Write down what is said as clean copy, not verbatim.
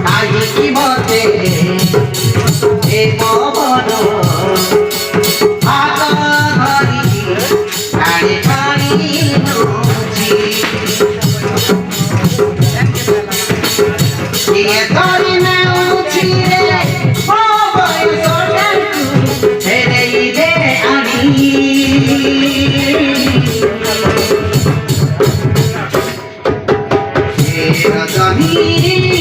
তাই কি মতে এ পবন আকারি আরে পানি নজি এ ধরি নেউছি রে পবন সোটাকু ছেড়ে দে আনি রজনী